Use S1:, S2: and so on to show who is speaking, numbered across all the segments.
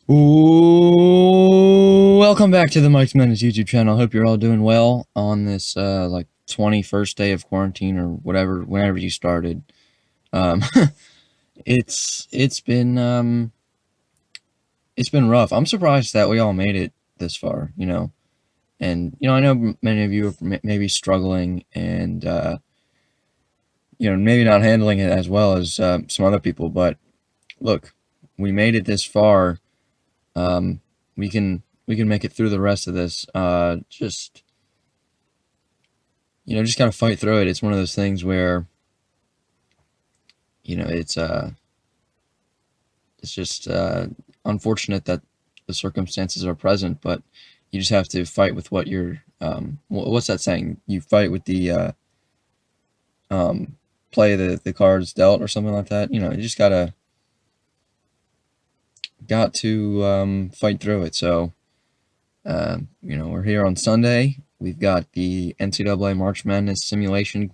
S1: Ooh, welcome back to the Mike's Madness YouTube channel. Hope you're all doing well on this like 21st day of quarantine or whatever, whenever you started. Um, it's been it's been rough. I'm surprised that we all made it this far, And I know many of you are maybe struggling and maybe not handling it as well as some other people. But look, we made it this far. Um, we can make it through the rest of this. Just gotta fight through it. It's one of those things where it's just unfortunate that the circumstances are present, but you just have to fight with what you're. What's that saying? You fight with the um, play the cards dealt or something like that. You just got to fight through it. So we're here on Sunday. We've got the NCAA March Madness simulation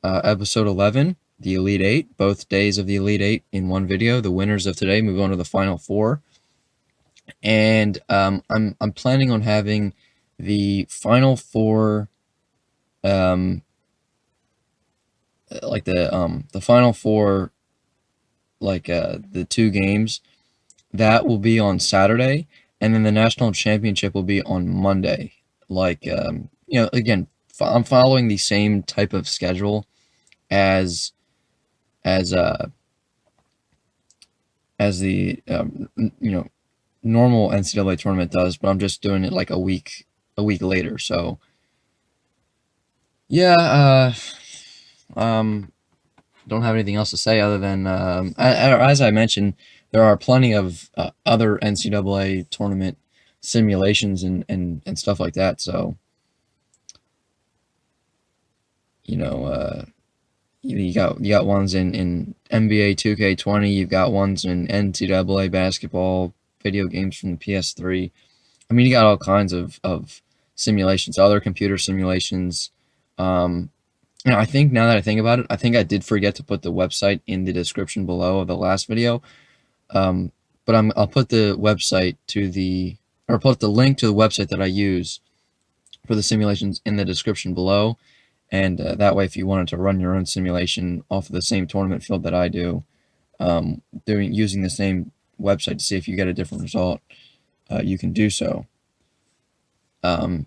S1: episode 11, the Elite Eight, both days of the Elite Eight in one video. The winners of today move on to the Final Four, and I'm planning on having the Final Four, um, the Final Four, the two games that will be on Saturday, and then the national championship will be on Monday. Again, I'm following the same type of schedule as as uh as the normal NCAA tournament does, but I'm just doing it like a week later. So yeah, don't have anything else to say other than as I mentioned, there are plenty of other NCAA tournament simulations and stuff like that. So you know, you got ones in NBA 2K20. You've got ones in NCAA basketball video games from the PS3. I mean, you got all kinds of simulations, other computer simulations. Um, I think now that I think about it, I think I did forget to put the website in the description below of the last video. Um, but I'll put the website or put the link to the website that I use for the simulations in the description below. And that way, if you wanted to run your own simulation off of the same tournament field that I do, using the same website to see if you get a different result, you can do so. Um,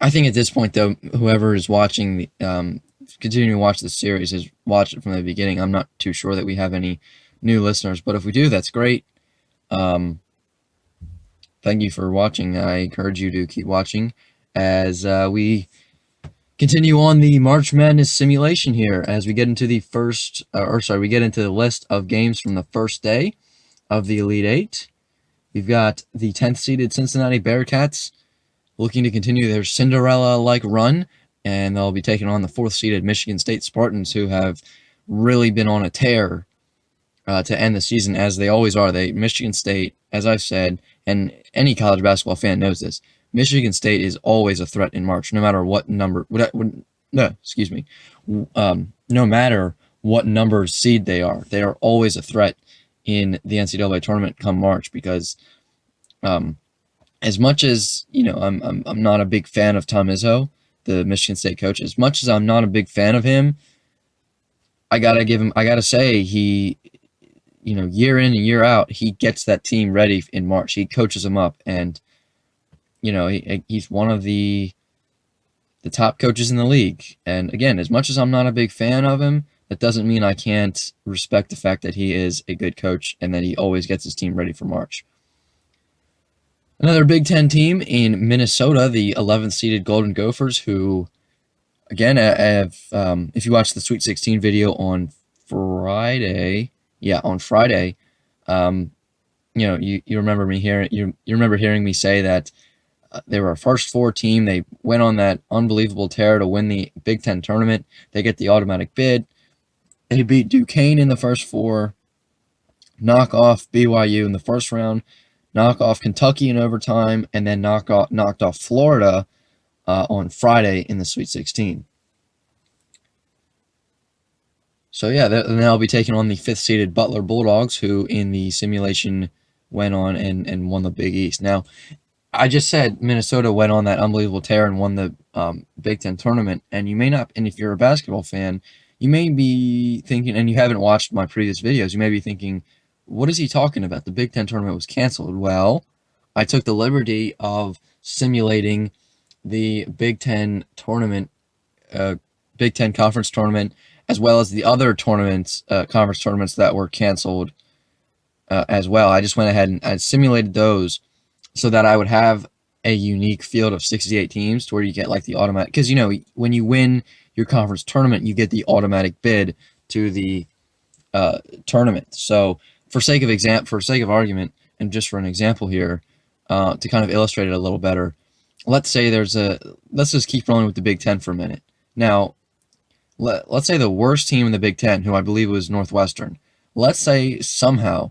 S1: I think at this point, though, whoever is watching continuing to watch the series has watched it from the beginning. I'm not too sure that we have any new listeners, but if we do, that's great. Um, Thank you for watching. I encourage you to keep watching as we continue on the March Madness simulation here. As we get into we get into the list of games from the first day of the Elite Eight. We've got the 10th seeded Cincinnati Bearcats looking to continue their Cinderella-like run, and they'll be taking on the 4th seeded Michigan State Spartans, who have really been on a tear to end the season, as they always are. Michigan State, as I've said, and any college basketball fan knows this, Michigan State is always a threat in March, no matter what number. No, excuse me. No matter what number seed they are always a threat in the NCAA tournament come March, because as much as I'm not a big fan of Tom Izzo, the Michigan State coach. As much as I'm not a big fan of him, I gotta say he, year in and year out, he gets that team ready in March. He coaches them up, and he's one of the top coaches in the league. And again, as much as I'm not a big fan of him, that doesn't mean I can't respect the fact that he is a good coach and that he always gets his team ready for March. Another Big Ten team in Minnesota, the 11th seeded Golden Gophers, who, again, if you watch the Sweet 16 video on Friday, you remember you remember hearing me say that they were a first four team. They went on that unbelievable tear to win the Big Ten tournament. They get the automatic bid. They beat Duquesne in the first four, knock off BYU in the first round, knock off Kentucky in overtime, and then knocked off Florida on Friday in the Sweet 16. So yeah, they'll be taking on the 5th seeded Butler Bulldogs, who in the simulation went on and won the Big East. Now, I just said Minnesota went on that unbelievable tear and won the Big Ten tournament, and you may not. And if you're a basketball fan, you may be thinking, and you haven't watched my previous videos, you may be thinking, "What is he talking about? The Big Ten tournament was canceled." Well, I took the liberty of simulating the Big Ten tournament, Big Ten conference tournament, as well as the other tournaments, conference tournaments that were canceled as well. I just went ahead and I simulated those so that I would have a unique field of 68 teams to where you get like the automatic, because when you win your conference tournament, you get the automatic bid to the tournament. So for sake of argument, and just for an example here, to kind of illustrate it a little better, let's just keep rolling with the Big Ten for a minute. Now, let's say the worst team in the Big Ten, who I believe was Northwestern, let's say somehow,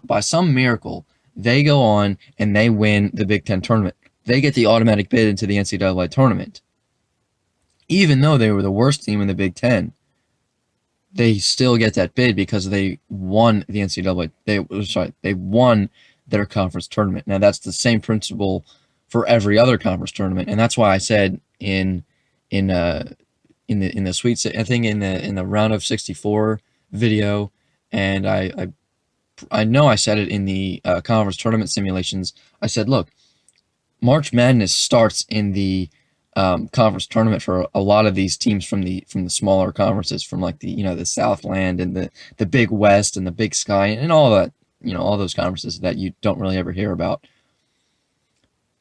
S1: by some miracle, they go on and they win the Big Ten tournament. They get the automatic bid into the NCAA tournament. Even though they were the worst team in the Big Ten, they still get that bid because they won the NCAA. They won their conference tournament. Now that's the same principle for every other conference tournament, and that's why I said in the Sweet, I think in the round of 64 video, and I know I said it in the conference tournament simulations. I said, look, March Madness starts in the conference tournament for a lot of these teams from the smaller conferences, from like the Southland and the Big West and the Big Sky and all that, all those conferences that you don't really ever hear about.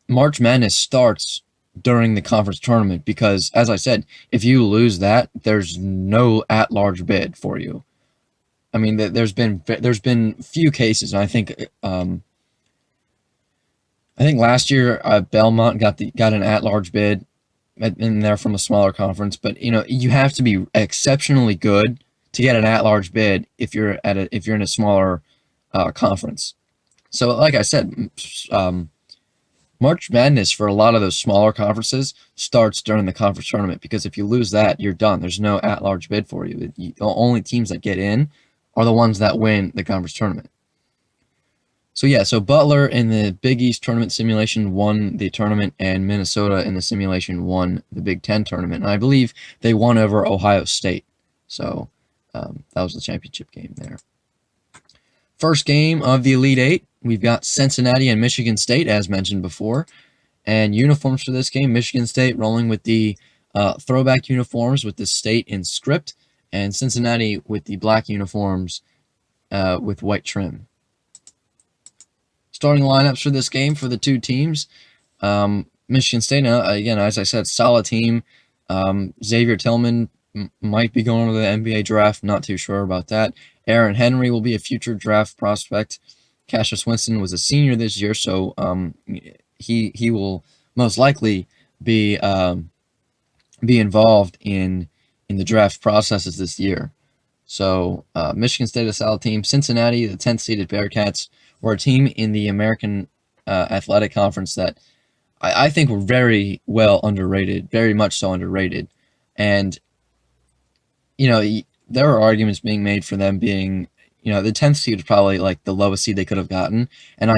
S1: March Madness starts during the conference tournament because, as I said, if you lose that, there's no at-large bid for you. I mean, there's been few cases, and I think last year Belmont got an at-large bid in there from a smaller conference, but you have to be exceptionally good to get an at-large bid if you're in a smaller conference. So, like I said, March Madness for a lot of those smaller conferences starts during the conference tournament because if you lose that, you're done. There's no at-large bid for you. The only teams that get in are the ones that win the conference tournament. So Butler in the Big East tournament simulation won the tournament, and Minnesota in the simulation won the Big Ten tournament. And I believe they won over Ohio State. So that was the championship game there. First game of the Elite Eight, we've got Cincinnati and Michigan State, as mentioned before. And uniforms for this game, Michigan State rolling with the throwback uniforms with the state in script, and Cincinnati with the black uniforms with white trim. Starting lineups for this game for the two teams. Michigan State, again, as I said, solid team. Xavier Tillman might be going to the NBA draft. Not too sure about that. Aaron Henry will be a future draft prospect. Cassius Winston was a senior this year, so he will most likely be involved in the draft processes this year. So Michigan State, a solid team. Cincinnati, the 10th seeded Bearcats, were a team in the American Athletic Conference that I think were very well underrated, very much so underrated. And, there are arguments being made for them being, the 10th seed is probably like the lowest seed they could have gotten. And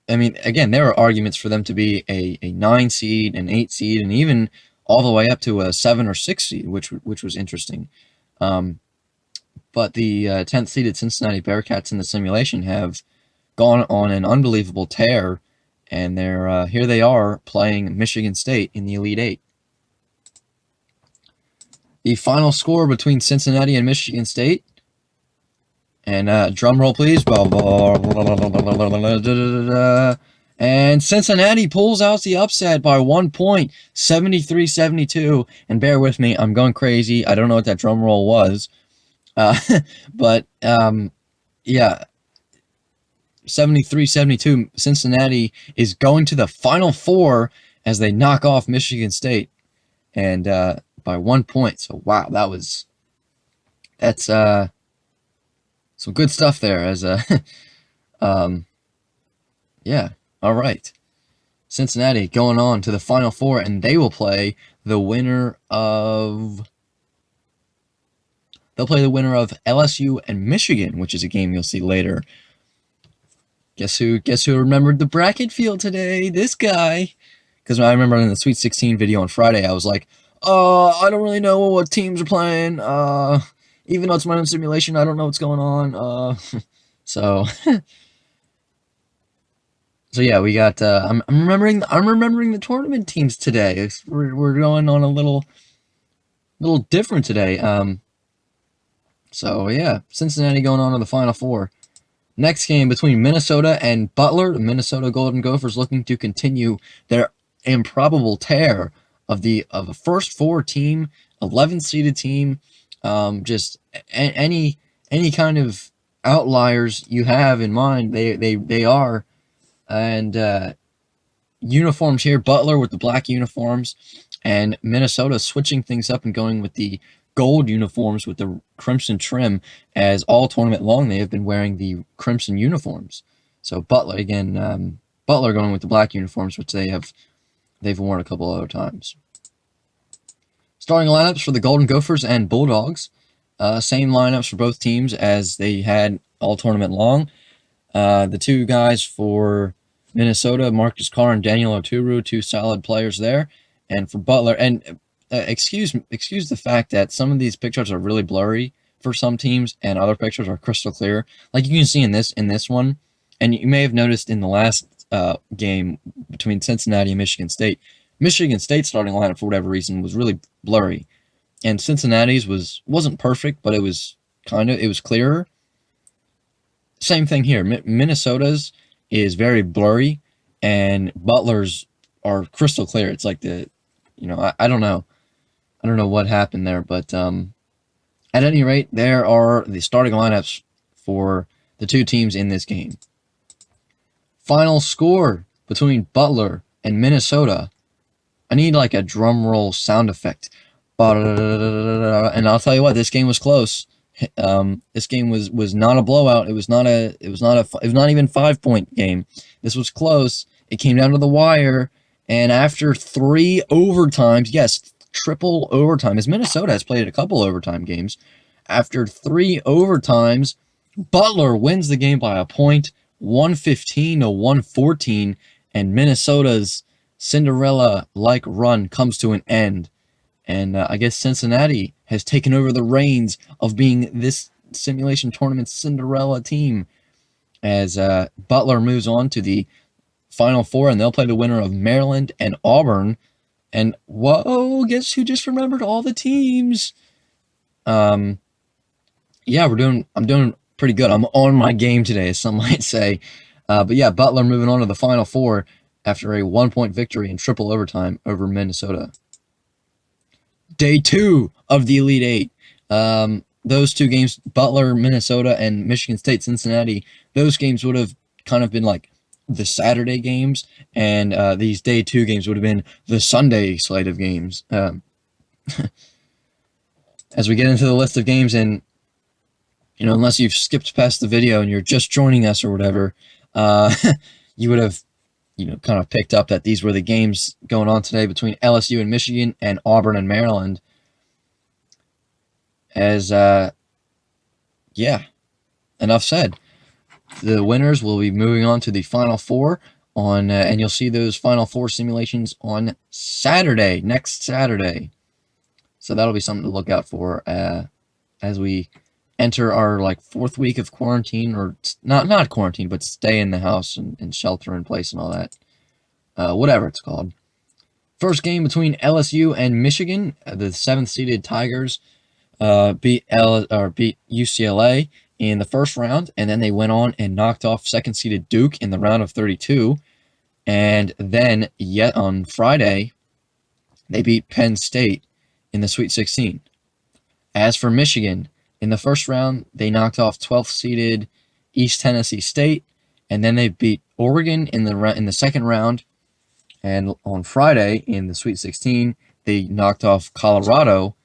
S1: again, there are arguments for them to be a 9 seed, an 8 seed, and even all the way up to a 7 or 6 seed, which was interesting. But the 10th seeded Cincinnati Bearcats in the simulation have gone on an unbelievable tear, and here they are playing Michigan State in the Elite Eight. The final score between Cincinnati and Michigan State, and drum roll please, and Cincinnati pulls out the upset by 1 point, 73-72, and bear with me, I'm going crazy, I don't know what that drum roll was. But 73-72, Cincinnati is going to the Final Four as they knock off Michigan State, and by 1 point. So wow, that's some good stuff there. As all right, Cincinnati going on to the Final Four, and they will play the winner of. They'll play the winner of LSU and Michigan, which is a game you'll see later. Guess who? Guess who remembered the bracket field today? This guy. Because I remember in the Sweet 16 video on Friday, I was like, I don't really know what teams are playing. Even though it's my own simulation, I don't know what's going on. So so yeah, we got. I'm remembering. I'm remembering the tournament teams today. We're going on a little different today. So yeah, Cincinnati going on to the Final Four. Next game between Minnesota and Butler. The Minnesota Golden Gophers looking to continue their improbable tear of a first four team, 11 seeded team. Just any kind of outliers you have in mind, they are. And uniforms here, Butler with the black uniforms, and Minnesota switching things up and going with the gold uniforms with the crimson trim. As all tournament long, they have been wearing the crimson uniforms. So Butler again, Butler going with the black uniforms, which they've worn a couple other times. Starting lineups for the Golden Gophers and Bulldogs. Same lineups for both teams as they had all tournament long. The two guys for Minnesota, Marcus Carr and Daniel Oturu, two solid players there. And for Butler, and excuse the fact that some of these pictures are really blurry for some teams, and other pictures are crystal clear. Like you can see in this one, and you may have noticed in the last game between Cincinnati and Michigan State. Michigan State's starting lineup for whatever reason was really blurry, and Cincinnati's wasn't perfect, but it was clearer. Same thing here. Minnesota's is very blurry, and Butler's are crystal clear. It's like I don't know. I don't know what happened there, but at any rate, there are the starting lineups for the two teams in this game. Final score between Butler and Minnesota. I need like a drum roll sound effect. And I'll tell you what, this game was close. This game was not a blowout. It was not even 5-point game. This was close. It came down to the wire, and after 3 overtimes, yes, triple overtime, as Minnesota has played a couple overtime games. After 3 overtimes, Butler wins the game by a point, 115 to 114, and Minnesota's Cinderella-like run comes to an end. And I guess Cincinnati has taken over the reins of being this simulation tournament Cinderella team as Butler moves on to the Final Four, and they'll play the winner of Maryland and Auburn. And whoa, guess who just remembered all the teams? Yeah, I'm doing pretty good. I'm on my game today, as some might say. But yeah, Butler moving on to the Final Four after a 1-point victory in triple overtime over Minnesota. Day 2 of the Elite Eight. Those two games, Butler, Minnesota, and Michigan State, Cincinnati, those games would have kind of been like the Saturday games, and these Day 2 games would have been the Sunday slate of games. As we get into the list of games, and unless you've skipped past the video and you're just joining us or whatever, you would have kind of picked up that these were the games going on today between LSU and Michigan and Auburn and Maryland. As, yeah, enough said. The winners will be moving on to the Final Four and you'll see those Final Four simulations on Saturday, next Saturday. So that'll be something to look out for as we enter our 4th week of quarantine, or not quarantine, but stay in the house and shelter in place and all that, whatever it's called. First game between LSU and Michigan. The 7th-seeded Tigers beat UCLA in the first round, and then they went on and knocked off 2nd-seeded Duke in the round of 32. And then yet on Friday, they beat Penn State in the Sweet 16. As for Michigan, in the first round, they knocked off 12th-seeded East Tennessee State, and then they beat Oregon in the second round. And on Friday, in the Sweet 16, they knocked off Colorado,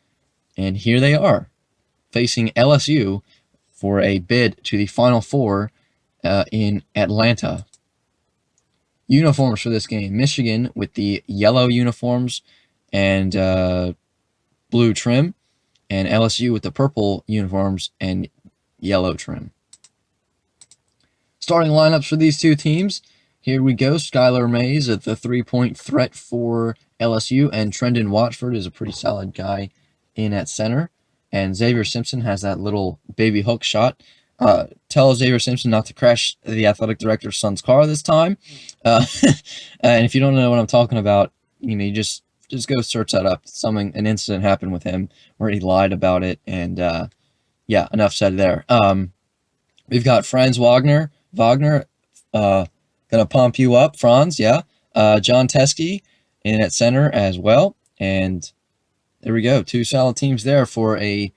S1: and here they are, facing LSU for a bid to the Final Four in Atlanta. Uniforms for this game: Michigan with the yellow uniforms and blue trim, and LSU with the purple uniforms and yellow trim. Starting lineups for these two teams. Here we go. Skylar Mays at the three-point threat for LSU, and Trendon Watford is a pretty solid guy in at center. And Xavier Simpson has that little baby hook shot. Tell Xavier Simpson not to crash the athletic director's son's car this time. And if you don't know what I'm talking about, you just go search that up. An incident happened with him where he lied about it, and yeah, enough said there. We've got Franz Wagner, gonna pump you up, Franz, yeah. John Teskey in at center as well, and there we go. Two solid teams there for a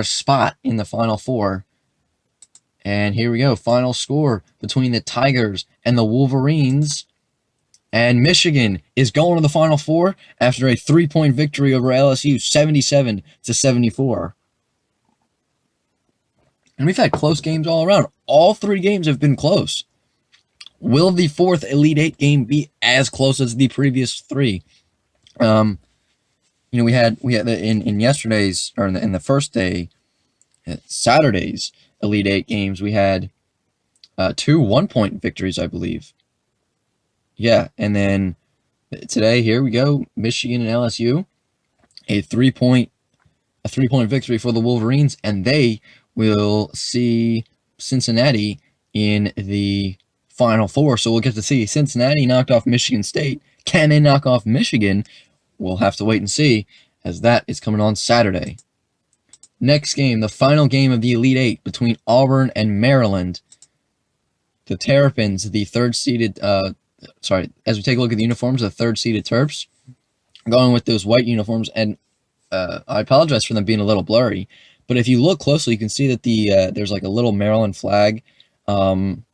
S1: spot in the Final Four. And here we go. Final score between the Tigers and the Wolverines. And Michigan is going to the Final Four after a 3-point victory over LSU, 77-74. And we've had close games all around. All three games have been close. Will the fourth Elite Eight game be as close as the previous three? We had in yesterday's, or in the first day, Saturday's Elite Eight games, we had 2 1-point victories, I believe. Yeah, and then today, here we go, Michigan and LSU, a 3-point victory for the Wolverines, and they will see Cincinnati in the Final Four. So we'll get to see Cincinnati knocked off Michigan State. Can they knock off Michigan? We'll have to wait and see, as that is coming on Saturday. Next game, the final game of the Elite Eight between Auburn and Maryland. The Terrapins, the third-seeded, as we take a look at the uniforms, the third-seeded Terps, going with those white uniforms, and I apologize for them being a little blurry, but if you look closely, you can see that there's like a little Maryland flag kind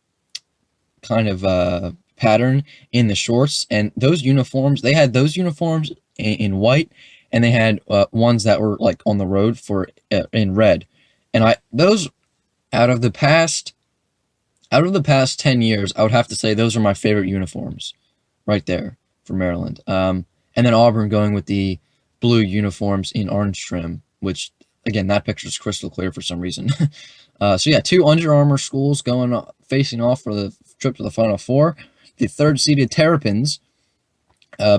S1: of pattern in the shorts, and those uniforms, they had those uniforms in white, and they had ones that were like on the road for in red, and those out of the past 10 years, I would have to say those are my favorite uniforms right there for Maryland. And then Auburn going with the blue uniforms in orange trim, which, again, that picture is crystal clear for some reason. So yeah, 2 Under Armour schools facing off for the trip to the Final Four. The third-seeded Terrapins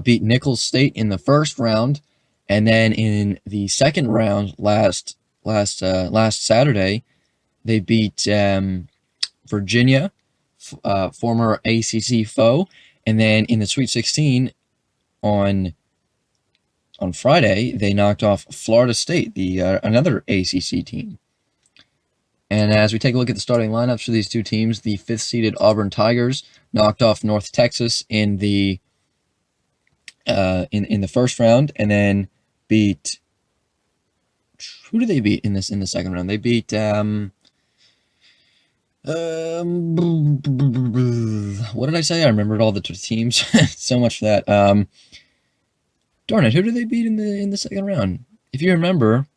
S1: beat Nicholls State in the first round, and then in the second round last Saturday, they beat Virginia, former ACC foe, and then in the Sweet 16 on Friday, they knocked off Florida State, another ACC team. And as we take a look at the starting lineups for these two teams, the 5th-seeded Auburn Tigers knocked off North Texas in the first round, and then beat. Who did they beat in the second round? They beat what did I say? I remembered all the teams. So much for that. Darn it, who did they beat in the second round? If you remember,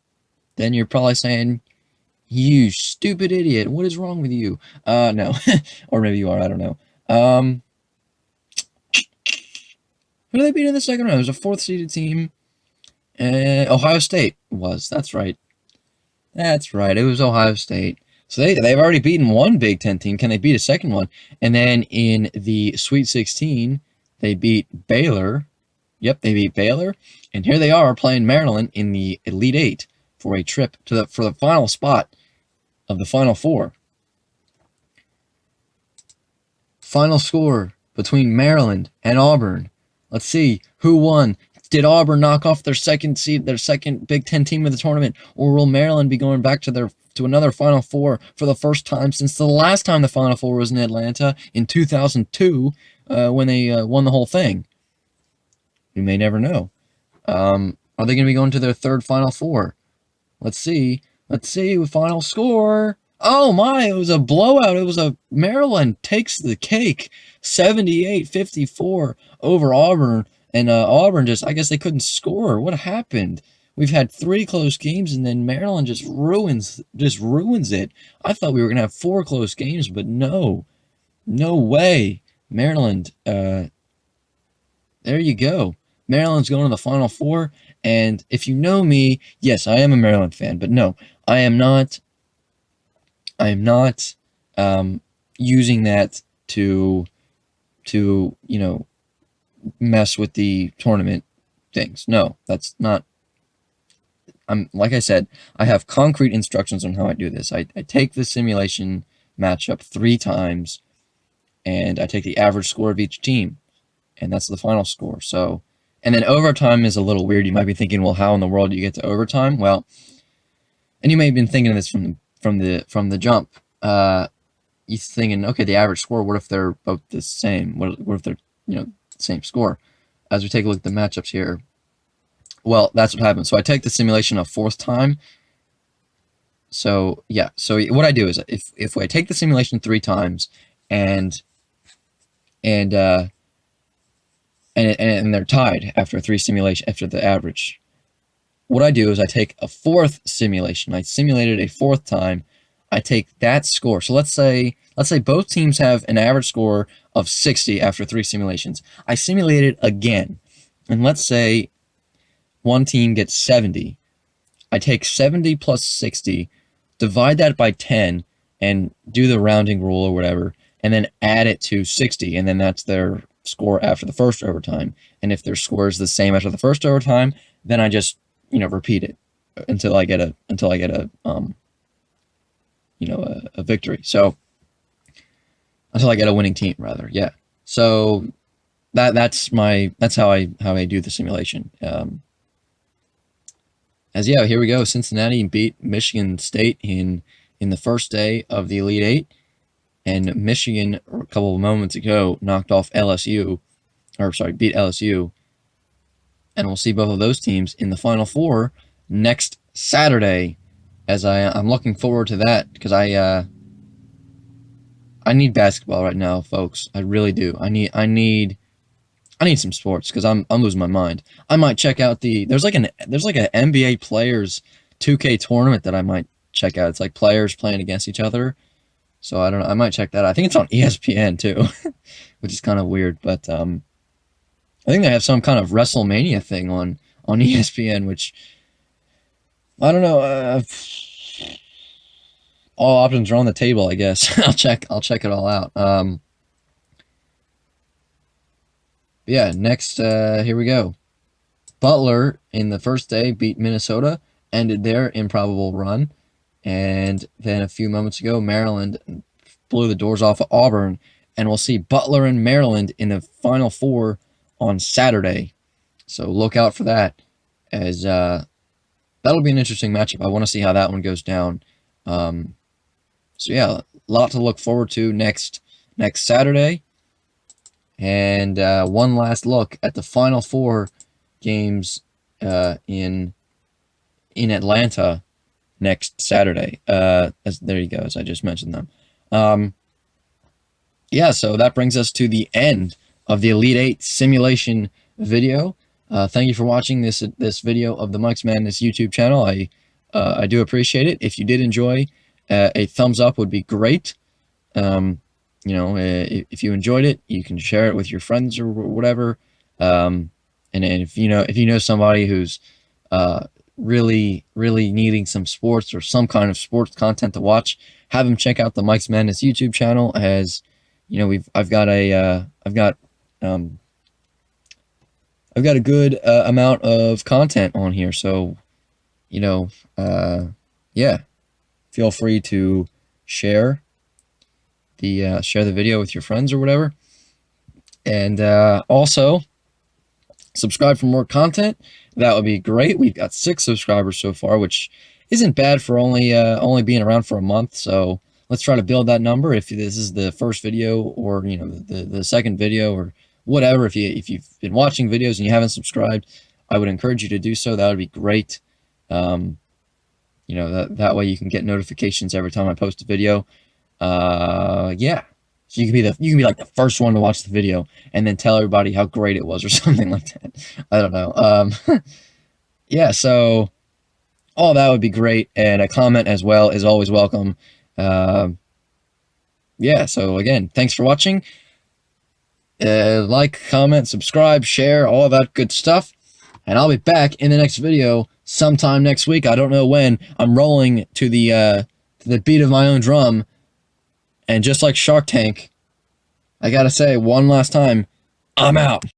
S1: then you're probably saying, "You stupid idiot! What is wrong with you?" No, or maybe you are. I don't know. Who did they beat in the second round? It was a 4th-seeded team. Ohio State was. That's right. That's right. It was Ohio State. So they've already beaten one Big Ten team. Can they beat a second one? And then in the Sweet 16, they beat Baylor. Yep, they beat Baylor. And here they are playing Maryland in the Elite Eight for a trip for the final spot of the Final Four. Final score between Maryland and Auburn. Let's see who won. Did Auburn knock off their second Big Ten team of the tournament, or will Maryland be going back to another Final Four for the first time since the last time the Final Four was in Atlanta in 2002 when they won the whole thing? We may never know. Are they going to be going to their third Final Four? Let's see. Final score. Oh my, it was a blowout. It was Maryland takes the cake, 78-54 over Auburn. And Auburn I guess they couldn't score. What happened? We've had 3 close games, and then Maryland just ruins it. I thought we were going to have 4 close games, but no way. Maryland, there you go. Maryland's going to the Final Four, and if you know me, yes, I am a Maryland fan, but no, I am not using that to mess with the tournament things. No, that's not. Like I said, I have concrete instructions on how I do this. I take the simulation matchup 3 times, and I take the average score of each team, and that's the final score. So, and then overtime is a little weird. You might be thinking, well, how in the world do you get to overtime? Well, and you may have been thinking of this from the jump. You're thinking, okay, the average score. What if they're both the same? What if they're the same score? As we take a look at the matchups here, well, that's what happens. So I take the simulation a 4th time. So yeah, so what I do is if I take the simulation 3 times and they're tied after 3 simulation after the average, what I do is I take a 4th simulation. I simulated a 4th time. I take that score. So let's say both teams have an average score of 60 after 3 simulations. I simulate it again, and let's say one team gets 70. I take 70 plus 60, divide that by 10, and do the rounding rule or whatever, and then add it to 60, and then that's their score after the first overtime. And if their score is the same after the first overtime, then I just repeat it until I get a victory. So until I get a winning team, rather. Yeah. So that's how I do the simulation. Here we go. Cincinnati beat Michigan State in the first day of the Elite Eight, and Michigan a couple of moments ago knocked off LSU, beat LSU, and we'll see both of those teams in the Final Four next Saturday. As I'm looking forward to that, because I need basketball right now, folks. I really do. I need some sports because I'm losing my mind. I might check out there's like an NBA players 2K tournament that I might check out. It's like players playing against each other. So I don't know. I might check that out. I think it's on ESPN too, which is kind of weird. But I think they have some kind of WrestleMania thing on ESPN, which I don't know. All options are on the table, I guess. I'll check it all out. Yeah, next, here we go. Butler, in the first day, beat Minnesota, ended their improbable run. And then a few moments ago, Maryland blew the doors off of Auburn. And we'll see Butler and Maryland in the Final Four on Saturday. So look out for that, as that'll be an interesting matchup. I want to see how that one goes down. So yeah, a lot to look forward to next Saturday. And one last look at the Final Four games in Atlanta next Saturday. There you go, as I just mentioned them. Yeah, so that brings us to the end of the Elite Eight simulation video. Thank you for watching this video of the Mike's Madness YouTube channel. I do appreciate it. If you did enjoy, a thumbs up would be great. If you enjoyed it, you can share it with your friends or whatever. And if you know somebody who's really needing some sports or some kind of sports content to watch, have them check out the Mike's Madness YouTube channel. As I've got a good amount of content on here, so yeah, feel free to share the video with your friends or whatever, and also subscribe for more content. That would be great. We've got 6 subscribers so far, which isn't bad for only being around for a month. So let's try to build that number. If this is the first video, or the second video, or whatever, if you've been watching videos and you haven't subscribed, I would encourage you to do so. That would be great. That way you can get notifications every time I post a video. Yeah, so you can be like the first one to watch the video and then tell everybody how great it was or something like that. I don't know. Yeah, so all that would be great, and a comment as well is always welcome. Yeah, so again, thanks for watching. Like, comment, subscribe, share, all that good stuff, and I'll be back in the next video sometime next week. I don't know when. I'm rolling to the beat of my own drum, And just like Shark Tank, I gotta say one last time, I'm out.